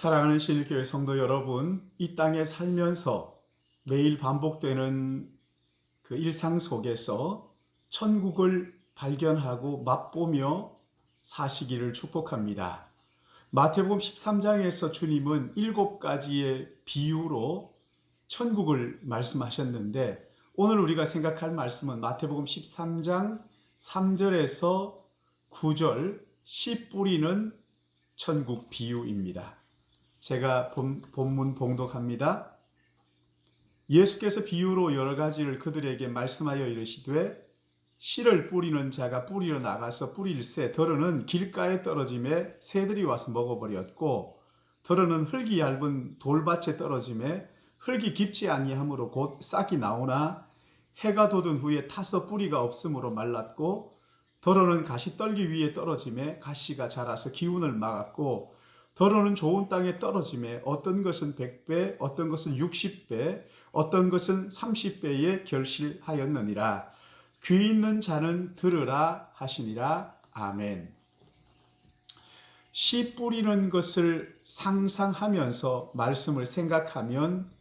사랑하는 신일교회 성도 여러분, 이 땅에 살면서 매일 반복되는 그 일상 속에서 천국을 발견하고 맛보며 사시기를 축복합니다. 마태복음 13장에서 주님은 7가지의 비유로 천국을 말씀하셨는데, 오늘 우리가 생각할 말씀은 마태복음 13장 3절에서 9절 씨 뿌리는 천국 비유입니다. 제가 본문 봉독합니다. 예수께서 비유로 여러 가지를 그들에게 말씀하여 이르시되, 씨를 뿌리는 자가 뿌리러 나가서 뿌릴새 더러는 길가에 떨어짐에 새들이 와서 먹어버렸고, 더러는 흙이 얇은 돌밭에 떨어짐에 흙이 깊지 아니하므로 곧 싹이 나오나 해가 돋은 후에 타서 뿌리가 없으므로 말랐고, 더러는 가시떨기 위에 떨어짐에 가시가 자라서 기운을 막았고, 더러는 좋은 땅에 떨어짐에 어떤 것은 100배, 어떤 것은 60배, 어떤 것은 30배에 결실하였느니라. 귀 있는 자는 들으라 하시니라. 아멘. 씨 뿌리는 것을 상상하면서 말씀을 생각하면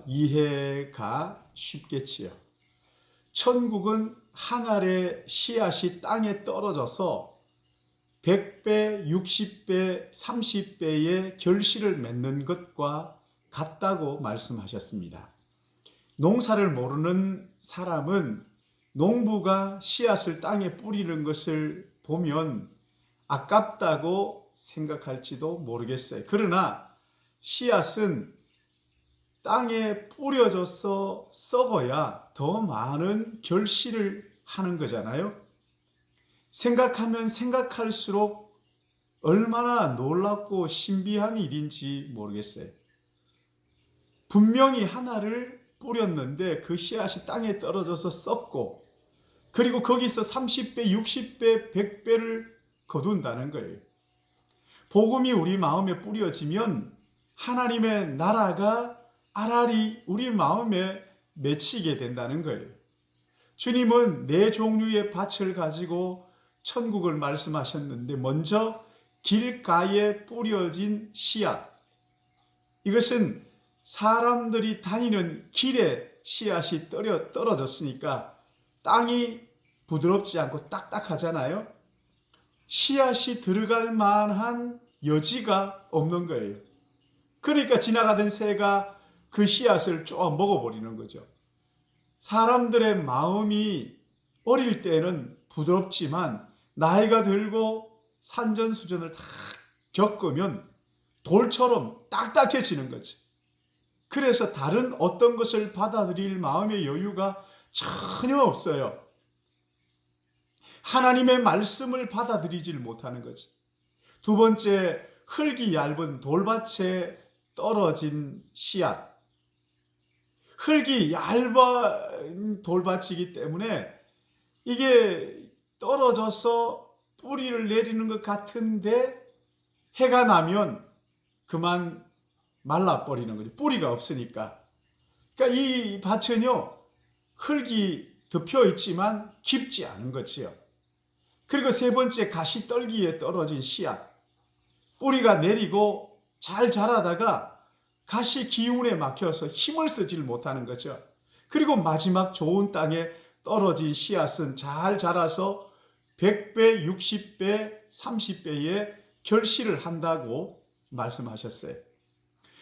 이해가 쉽겠지요. 천국은 한 알의 씨앗이 땅에 떨어져서 100배, 60배, 30배의 결실을 맺는 것과 같다고 말씀하셨습니다. 농사를 모르는 사람은 농부가 씨앗을 땅에 뿌리는 것을 보면 아깝다고 생각할지도 모르겠어요. 그러나 씨앗은 땅에 뿌려져서 썩어야 더 많은 결실을 하는 거잖아요. 생각하면 생각할수록 얼마나 놀랍고 신비한 일인지 모르겠어요. 분명히 하나를 뿌렸는데 그 씨앗이 땅에 떨어져서 썩고, 그리고 거기서 30배, 60배, 100배를 거둔다는 거예요. 복음이 우리 마음에 뿌려지면 하나님의 나라가 알알이 우리 마음에 맺히게 된다는 거예요. 주님은 4종류의 밭을 가지고 천국을 말씀하셨는데, 먼저 길가에 뿌려진 씨앗, 이것은 사람들이 다니는 길에 씨앗이 떨어졌으니까 땅이 부드럽지 않고 딱딱하잖아요. 씨앗이 들어갈 만한 여지가 없는 거예요. 그러니까 지나가던 새가 그 씨앗을 쪼아 먹어버리는 거죠. 사람들의 마음이 어릴 때는 부드럽지만 나이가 들고 산전수전을 다 겪으면 돌처럼 딱딱해지는 거지. 그래서 다른 어떤 것을 받아들일 마음의 여유가 전혀 없어요. 하나님의 말씀을 받아들이질 못하는 거지. 두 번째, 흙이 얇은 돌밭에 떨어진 씨앗. 흙이 얇은 돌밭이기 때문에 이게 떨어져서 뿌리를 내리는 것 같은데 해가 나면 그만 말라버리는 거죠. 뿌리가 없으니까. 그러니까 이 밭은요, 흙이 덮여 있지만 깊지 않은 거지요. 그리고 세 번째, 가시떨기에 떨어진 씨앗. 뿌리가 내리고 잘 자라다가 가시 기운에 막혀서 힘을 쓰질 못하는 거죠. 그리고 마지막 좋은 땅에 떨어진 씨앗은 잘 자라서 100배, 60배, 30배의 결실을 한다고 말씀하셨어요.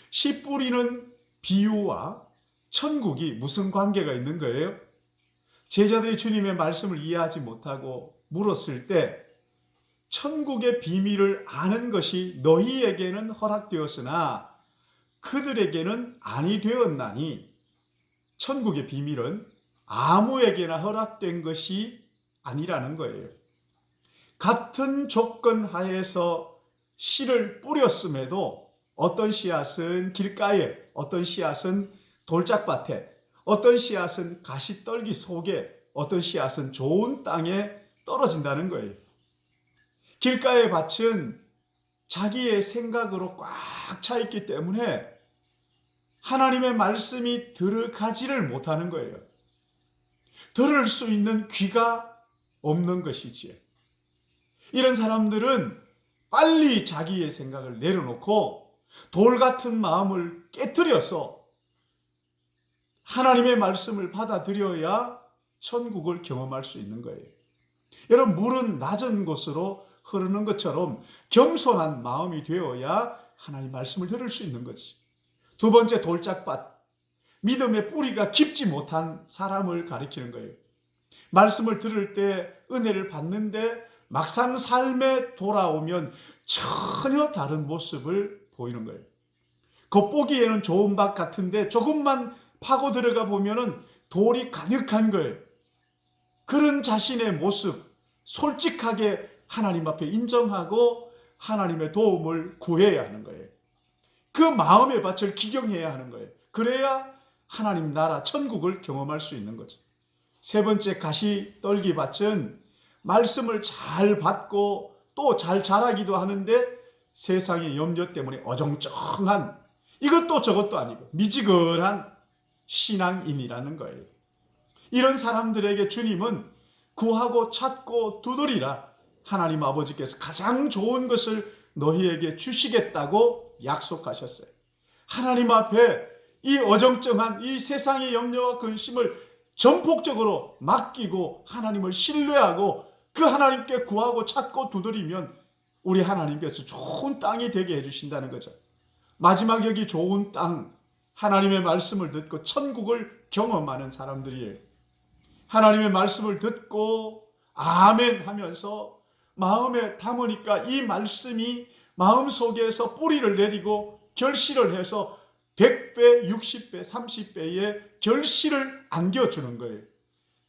씨 뿌리는 비유와 천국이 무슨 관계가 있는 거예요? 제자들이 주님의 말씀을 이해하지 못하고 물었을 때, 천국의 비밀을 아는 것이 너희에게는 허락되었으나 그들에게는 아니 되었나니, 천국의 비밀은 아무에게나 허락된 것이 아니라는 거예요. 같은 조건 하에서 씨를 뿌렸음에도 어떤 씨앗은 길가에, 어떤 씨앗은 돌짝밭에, 어떤 씨앗은 가시떨기 속에, 어떤 씨앗은 좋은 땅에 떨어진다는 거예요. 길가의 밭은 자기의 생각으로 꽉 차 있기 때문에 하나님의 말씀이 들어가지를 못하는 거예요. 들을 수 있는 귀가 없는 것이지요. 이런 사람들은 빨리 자기의 생각을 내려놓고 돌 같은 마음을 깨뜨려서 하나님의 말씀을 받아들여야 천국을 경험할 수 있는 거예요. 여러분, 물은 낮은 곳으로 흐르는 것처럼 겸손한 마음이 되어야 하나님 말씀을 들을 수 있는 거지. 두 번째, 돌짝밭. 믿음의 뿌리가 깊지 못한 사람을 가리키는 거예요. 말씀을 들을 때 은혜를 받는데 막상 삶에 돌아오면 전혀 다른 모습을 보이는 거예요. 겉보기에는 좋은 밭 같은데 조금만 파고 들어가 보면은 돌이 가득한 거예요. 그런 자신의 모습 솔직하게 하나님 앞에 인정하고 하나님의 도움을 구해야 하는 거예요. 그 마음의 밭을 기경해야 하는 거예요. 그래야 하나님 나라 천국을 경험할 수 있는 거죠. 세 번째, 가시떨기 밭은 말씀을 잘 받고 또 잘 자라기도 하는데 세상의 염려 때문에 어정쩡한, 이것도 저것도 아니고 미지근한 신앙인이라는 거예요. 이런 사람들에게 주님은 구하고 찾고 두드리라, 하나님 아버지께서 가장 좋은 것을 너희에게 주시겠다고 약속하셨어요. 하나님 앞에 이 어정쩡한 이 세상의 염려와 근심을 전폭적으로 맡기고 하나님을 신뢰하고 그 하나님께 구하고 찾고 두드리면 우리 하나님께서 좋은 땅이 되게 해주신다는 거죠. 마지막 여기 좋은 땅, 하나님의 말씀을 듣고 천국을 경험하는 사람들이에요. 하나님의 말씀을 듣고 아멘 하면서 마음에 담으니까 이 말씀이 마음속에서 뿌리를 내리고 결실을 해서 100배, 60배, 30배의 결실을 안겨주는 거예요.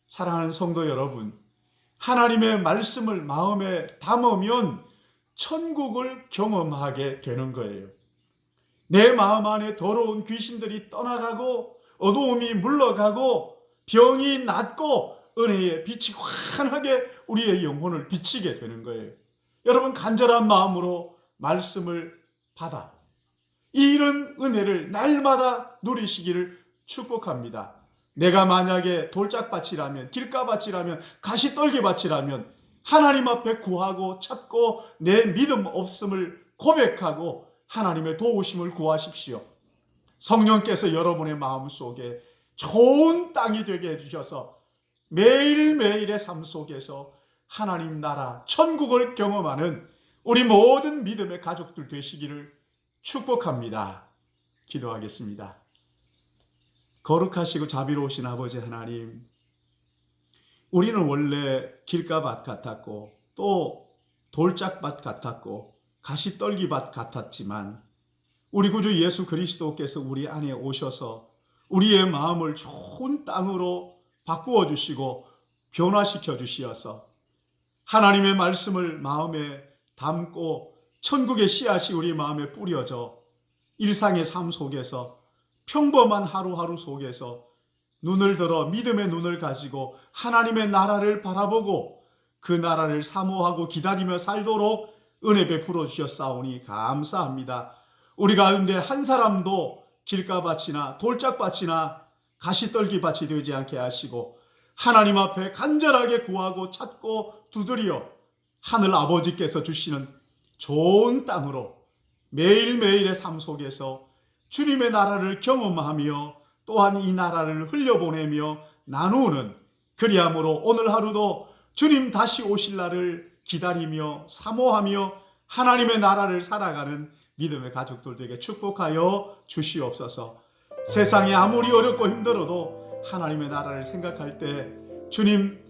사랑하는 성도 여러분, 하나님의 말씀을 마음에 담으면 천국을 경험하게 되는 거예요. 내 마음 안에 더러운 귀신들이 떠나가고 어두움이 물러가고 병이 낫고 은혜의 빛이 환하게 우리의 영혼을 비치게 되는 거예요. 여러분, 간절한 마음으로 말씀을 받아 이런 은혜를 날마다 누리시기를 축복합니다. 내가 만약에 돌짝밭이라면, 길가밭이라면, 가시떨기밭이라면 하나님 앞에 구하고 찾고 내 믿음 없음을 고백하고 하나님의 도우심을 구하십시오. 성령께서 여러분의 마음속에 좋은 땅이 되게 해주셔서 매일매일의 삶 속에서 하나님 나라 천국을 경험하는 우리 모든 믿음의 가족들 되시기를 축복합니다. 기도하겠습니다. 거룩하시고 자비로우신 아버지 하나님, 우리는 원래 길가밭 같았고 또 돌짝밭 같았고 가시떨기밭 같았지만 우리 구주 예수 그리스도께서 우리 안에 오셔서 우리의 마음을 좋은 땅으로 바꾸어 주시고 변화시켜 주시어서 하나님의 말씀을 마음에 담고 천국의 씨앗이 우리 마음에 뿌려져 일상의 삶 속에서 평범한 하루하루 속에서 눈을 들어 믿음의 눈을 가지고 하나님의 나라를 바라보고 그 나라를 사모하고 기다리며 살도록 은혜 베풀어 주셨사오니 감사합니다. 우리 가운데 한 사람도 길가밭이나 돌짝밭이나 가시떨기밭이 되지 않게 하시고 하나님 앞에 간절하게 구하고 찾고 두드려 하늘 아버지께서 주시는 좋은 땅으로 매일매일의 삶 속에서 주님의 나라를 경험하며 또한 이 나라를 흘려보내며 나누는, 그리함으로 오늘 하루도 주님 다시 오실 날을 기다리며 사모하며 하나님의 나라를 살아가는 믿음의 가족들 되게 축복하여 주시옵소서. 세상이 아무리 어렵고 힘들어도 하나님의 나라를 생각할 때 주님,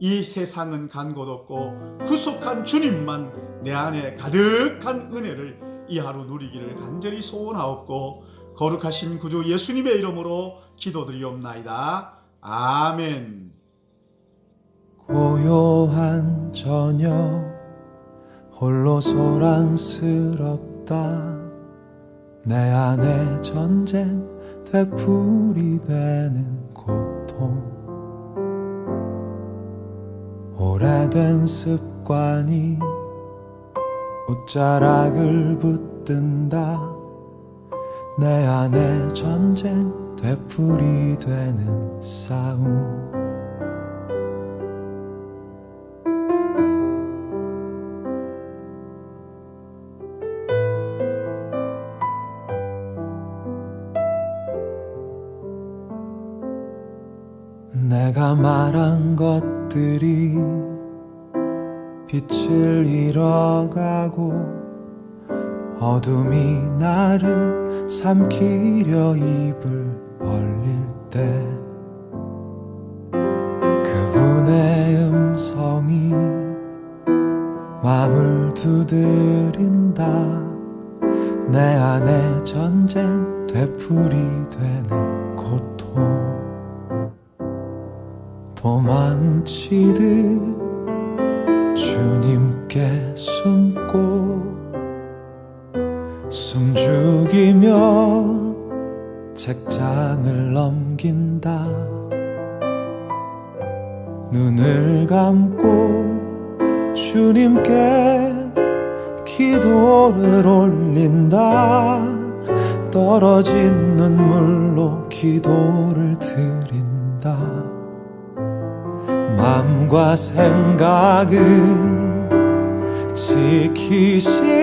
이 세상은 간 곳 없고 구속한 주님만 내 안에 가득한 은혜를 이 하루 누리기를 간절히 소원하옵고 거룩하신 구주 예수님의 이름으로 기도드리옵나이다. 아멘. 고요한 저녁 홀로 소란스럽다. 내 안에 전쟁 되풀이되는 고통. 오래된 습관이 옷자락을 붙든다. 내 안에 전쟁 되풀이되는 싸움. 내가 말한 것들이 빛을 잃어가고 어둠이 나를 삼키려 입을 벌릴 때 그분의 음성이 맘을 두드린다. 내 안에 전쟁 되풀이 되는 고통 도망치듯 주님께 숨고 숨죽이며 책장을 넘긴다. 눈을 감고 주님께 기도를 올린다. 떨어진 눈물로 기도를 드린다. 맘과 생각을 지키시리.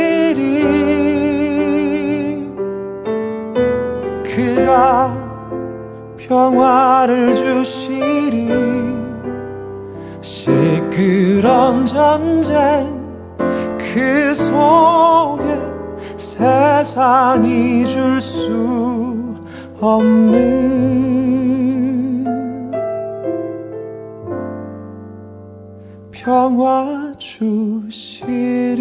그가 평화를 주시리. 시끄러운 전쟁 그 속에 세상이 줄 수 없는 평화 주시리.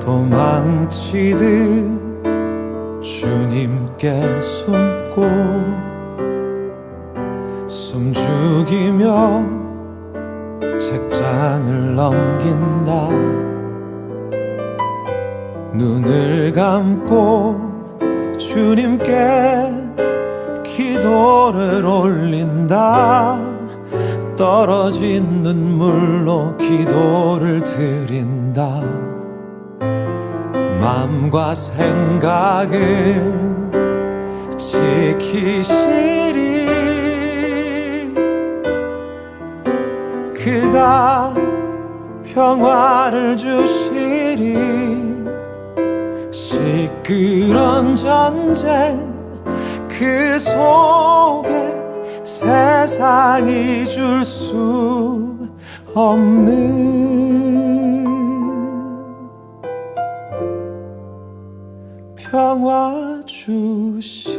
도망치듯 주님께 숨고 숨죽이며 책장을 넘긴다. 눈을 감고 주님께 기도를 올린다. 떨어진 눈물로 기도를 드린다. 맘과 생각을 지키시리. 그가 평화를 주시리. 시끄러운 전쟁 그 속에 세상이 줄 수 없는 평화 주시리.